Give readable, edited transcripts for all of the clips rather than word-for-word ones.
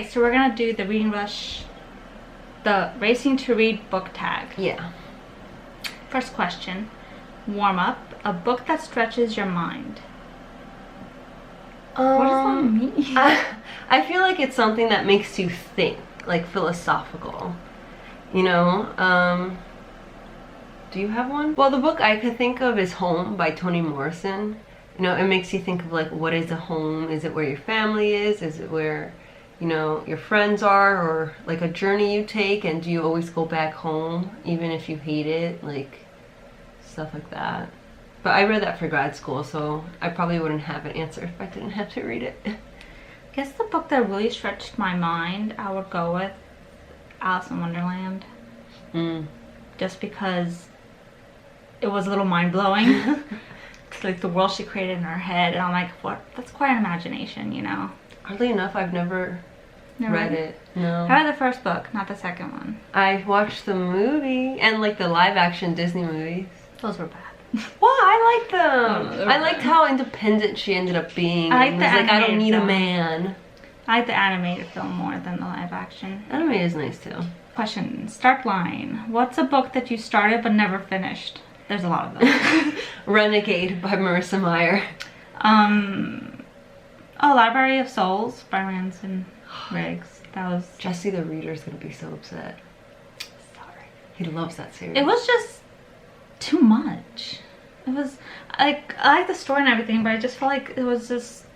Okay, so we're gonna do the Reading Rush, the Racing to Read book tag. Yeah. First question. Warm up. A book that stretches your mind. What does that mean? I feel like it's something that makes you think, like philosophical. You know? Do you have one? Well, the book I could think of is Home by Toni Morrison. You know, it makes you think of like, what is a home? Is it where your family is? Is it where, you know, your friends are? Or like a journey you take, and do you always go back home even if you hate it? Like stuff like that. But I read that for grad school, so I probably wouldn't have an answer if I didn't have to read it. I guess the book that really stretched my mind, I would go with Alice in Wonderland. Just because it was a little mind-blowing. Like the world she created in her head, and I'm like, what? That's quite an imagination, you know? Oddly enough, I've never read it. No. I read the first book, not the second one. I watched the movie and like the live-action Disney movies. Those were bad. Well, I liked them. Oh, no, I liked how independent she ended up being. I like the like, I don't animated need a film. man. I like the animated film more than the live action. Animated is nice too. Question. Start line. What's a book that you started but never finished? There's a lot of them. Renegade by Marissa Meyer. Library of Souls by Ransom Riggs. That was... Jesse the Reader's gonna be so upset. Sorry. He loves that series. It was just too much. It was like, I like the story and everything, but I just felt like it was just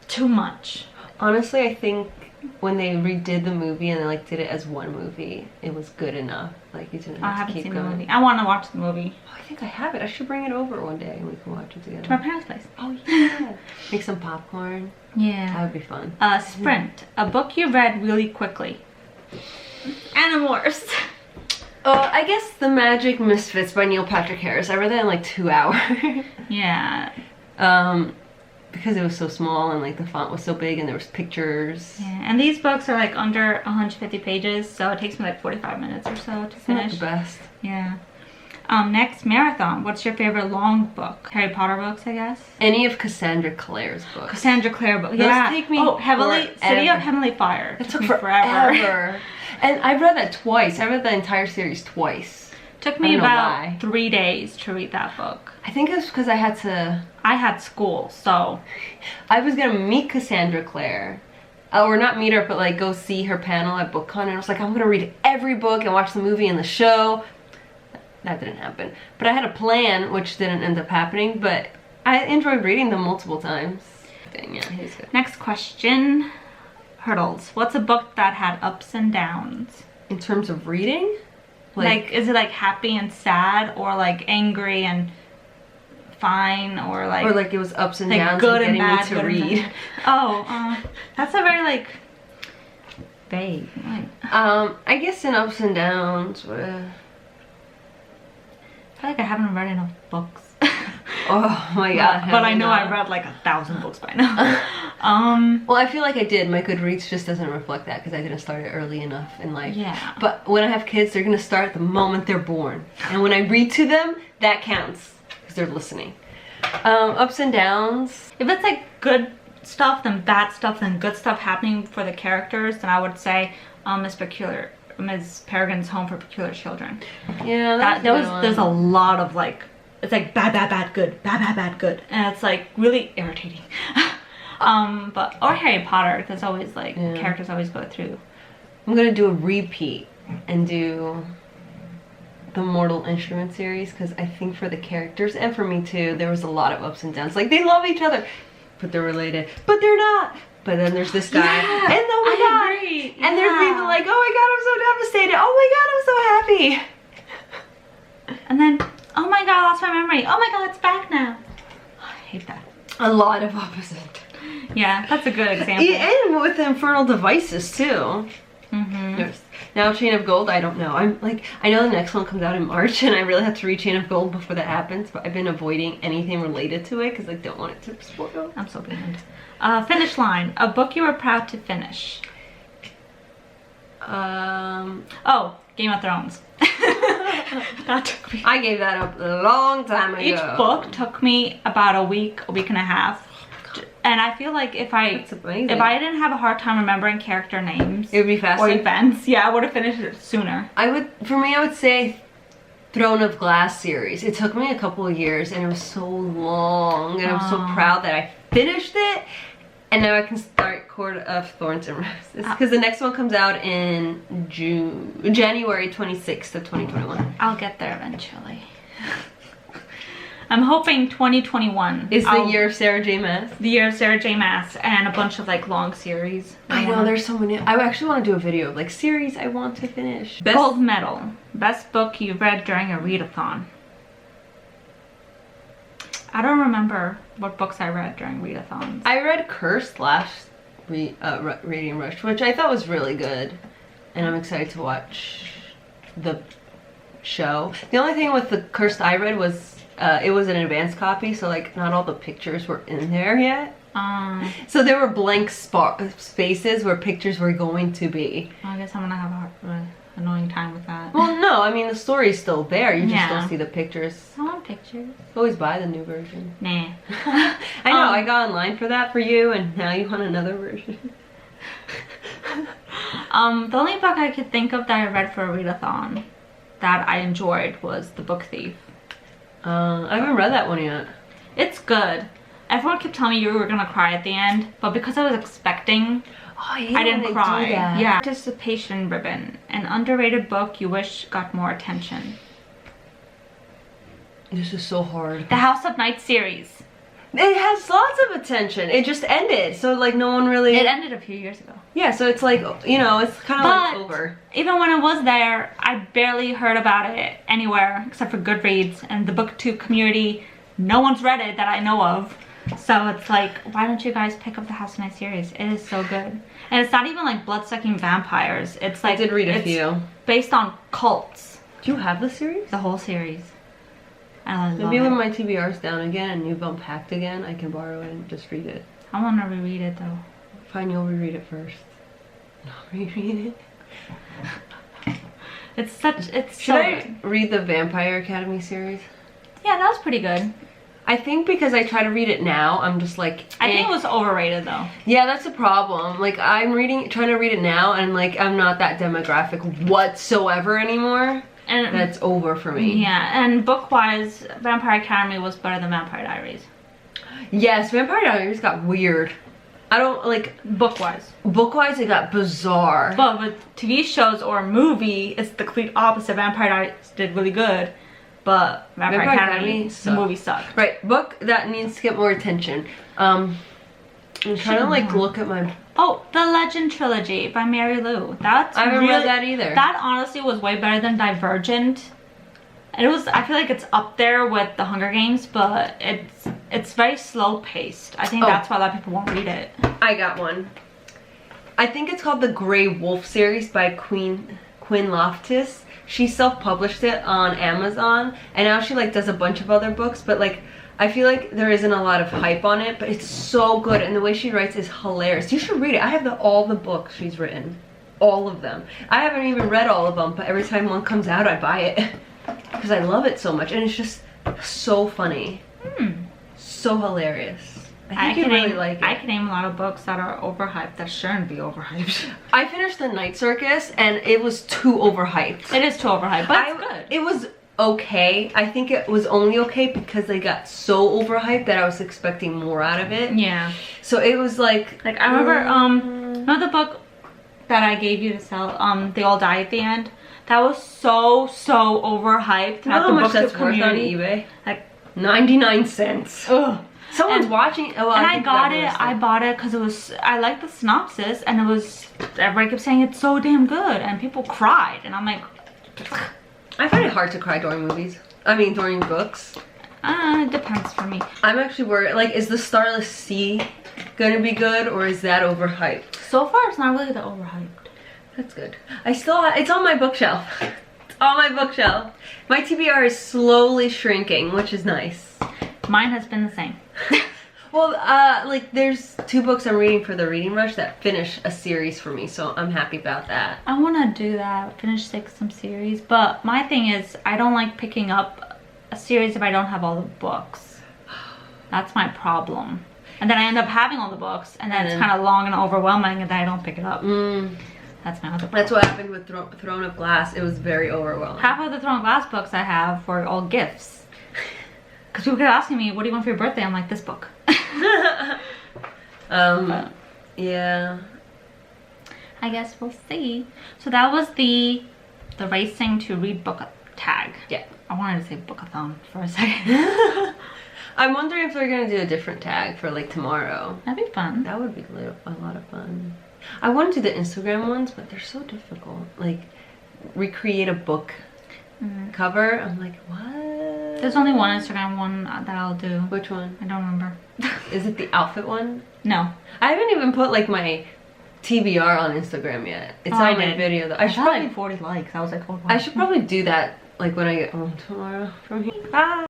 too much. Honestly, I think when they redid the movie and they like did it as one movie, it was good enough. Like you didn't have to keep going. The movie. I want to watch the movie. Oh, I think I have it. I should bring it over one day and we can watch it together. To my parents' place. Oh yeah. Make some popcorn. Yeah. That would be fun. Sprint. A book you read really quickly. Animorphs. I guess The Magic Misfits by Neil Patrick Harris. I read that in like 2 hours. Yeah. Because it was so small and like the font was so big and there was pictures. Yeah, and these books are like under 150 pages, so it takes me like 45 minutes or so to finish. Not the best. Yeah. Next, marathon. What's your favorite long book? Harry Potter books, I guess? Any of Cassandra Clare's books. Cassandra Clare books. Yeah. Those take me City of Heavenly Fire. It took me forever. And I read that twice. I read the entire series twice. Took me about 3 days to read that book. I think it's because I had school, so I was gonna meet Cassandra Clare. Or not meet her, but like go see her panel at BookCon, and I was like, I'm gonna read every book and watch the movie and the show. That didn't happen. But I had a plan, which didn't end up happening, but I enjoyed reading them multiple times. Yeah, he's good. Next question. Hurdles. What's a book that had ups and downs? In terms of reading? Like, is it like happy and sad, or like angry and fine, or like it was ups and downs good and and bad, getting me to read? That's a very like vague. I guess in ups and downs. I feel like I haven't read enough books. Oh my god. But I know I've read like 1,000 books by now. Well, I feel like I did. My Goodreads just doesn't reflect that because I didn't start it early enough in life. Yeah. But when I have kids, they're gonna start the moment they're born. And when I read to them, that counts because they're listening. Ups and downs. If it's like good stuff, then bad stuff, then good stuff happening for the characters, then I would say Ms. Peregrine's Home for Peculiar Children. Yeah, there's a lot of like, it's like bad, bad, bad, good, bad, bad, bad, good, and it's like really irritating. Or Harry Potter, there's always like characters always go through. I'm gonna do a repeat and do the Mortal Instruments series because I think for the characters and for me too, there was a lot of ups and downs. Like they love each other, but they're related, but they're not. But then there's this guy, and oh my god, agree. And there's people like, oh my god, I'm so devastated. Oh my god, I'm so happy. And then, oh my god, I lost my memory. Oh my god, it's back now. I hate that. A lot of opposite. Yeah, that's a good example. And with the Infernal Devices too. Mm-hmm. Now Chain of Gold, I don't know. I know the next one comes out in March and I really have to read Chain of Gold before that happens, but I've been avoiding anything related to it because I don't want it to spoil. I'm so behind. Finish line. A book you were proud to finish. Game of Thrones. That took me. I gave that up a long time ago. Each book took me about a week and a half. And I feel like if I didn't have a hard time remembering character names, it would be faster. Or events, yeah, I would have finished it sooner. I would say Throne of Glass series. It took me a couple of years and it was so long, and I'm so proud that I finished it. And now I can start Court of Thorns and Roses, because the next one comes out in January 26th of 2021. I'll get there eventually. I'm hoping 2021 is the year of Sarah J. Maas. The year of Sarah J. Maas, and a bunch of like long series. I know, there's so many. I actually want to do a video of like series I want to finish. Gold medal. Best book you read during a readathon. I don't remember what books I read during readathons. I read Cursed last Reading Rush, which I thought was really good, and I'm excited to watch the show. The only thing with the Cursed I read was it was an advanced copy, so like not all the pictures were in there yet. So there were blank spaces where pictures were going to be. I guess I'm gonna have a annoying time with that. Well, no, I mean the story's still there. You just don't see the pictures. I want pictures. Always buy the new version. Nah. I know. I got online for that for you, and now you want another version. The only book I could think of that I read for a readathon that I enjoyed was The Book Thief. I haven't read that one yet. It's good. Everyone kept telling me you were gonna cry at the end, but because I was expecting, I didn't cry. Yeah. Participation Ribbon, an underrated book you wish got more attention. This is so hard. The House of Night series. It has lots of attention. It just ended, so like no one really. It ended a few years ago. Yeah, so it's like, you know, it's kind of like over. Even when it was there, I barely heard about it anywhere except for Goodreads and the BookTube community. No one's read it that I know of. So it's like, why don't you guys pick up the House of Night series? It is so good. And it's not even like blood-sucking vampires. It's like, I did read a few. Based on cults. Do you have the series? The whole series. I love Maybe when my TBR's down again and you've unpacked again, I can borrow it and just read it. I want to reread it though. Fine, you'll reread it first. Not reread it. Should I read the Vampire Academy series? Yeah, that was pretty good. I think because I try to read it now, I'm just like, I think it was overrated though. Yeah, that's a problem. Like I'm trying to read it now, and like I'm not that demographic whatsoever anymore. And that's over for me. Yeah, and book-wise, Vampire Academy was better than Vampire Diaries. Yes, Vampire Diaries got weird. I don't like book-wise. Book-wise, it got bizarre. But with TV shows or movie, it's the complete opposite. Vampire Diaries did really good, but Vampire Academy, the movie sucked. Right, book that needs to get more attention. I'm trying to like look at my. Oh, The Legend Trilogy by Mary Lou. I haven't read that either. That honestly was way better than Divergent. It was. I feel like it's up there with The Hunger Games, but it's very slow paced. I think that's why a lot of people won't read it. I got one. I think it's called the Grey Wolf series by Quinn Loftus. She self-published it on Amazon, and now she like does a bunch of other books, but like I feel like there isn't a lot of hype on it, but it's so good, and the way she writes is hilarious. You should read it. I have all the books she's written. All of them. I haven't even read all of them, but every time one comes out, I buy it. Because I love it so much, and it's just so funny. So hilarious. I think you really like it. I can name a lot of books that are overhyped that shouldn't be overhyped. I finished The Night Circus, and it was too overhyped. It is too overhyped, but it's good. It was okay. I think it was only okay because they got so overhyped that I was expecting more out of it. Yeah. So it was like I remember another book that I gave you to sell, They All Die at the End. That was so overhyped. You know how much that's worth on eBay? Like 99 cents. Ugh. Someone's watching. Oh, and I bought it because I liked the synopsis, and everybody kept saying it's so damn good, and people cried, and I'm like, I find it hard to cry during movies. I mean, during books. It depends for me. I'm actually worried. Like, is the Starless Sea gonna be good, or is that overhyped? So far, it's not really that overhyped. That's good. It's on my bookshelf. It's on my bookshelf. My TBR is slowly shrinking, which is nice. Mine has been the same. Well, like there's 2 books I'm reading for the Reading Rush that finish a series for me, so I'm happy about that. I want to do that, finish some series, but my thing is I don't like picking up a series if I don't have all the books. That's my problem. And then I end up having all the books, and then And it's then- kind of long and overwhelming, and then I don't pick it up. That's my other problem. That's what happened with Throne of Glass. It was very overwhelming. Half of the Throne of Glass books I have were all gifts. Because people kept asking me, what do you want for your birthday? I'm like, this book. Yeah. I guess we'll see. So that was the racing to read book tag. Yeah. I wanted to say bookathon for a second. I'm wondering if they're gonna do a different tag for like tomorrow. That'd be fun. That would be a lot of fun. I want to do the Instagram ones, but they're so difficult. Like, recreate a book cover. I'm like, what? There's only one Instagram one that I'll do. Which one? I don't remember. Is it the outfit one? No. I haven't even put like my TBR on Instagram yet. It's I on my did. video though. I should probably like 40 likes. I was like, oh, wow. I should probably do that like when I get home tomorrow from here. Bye.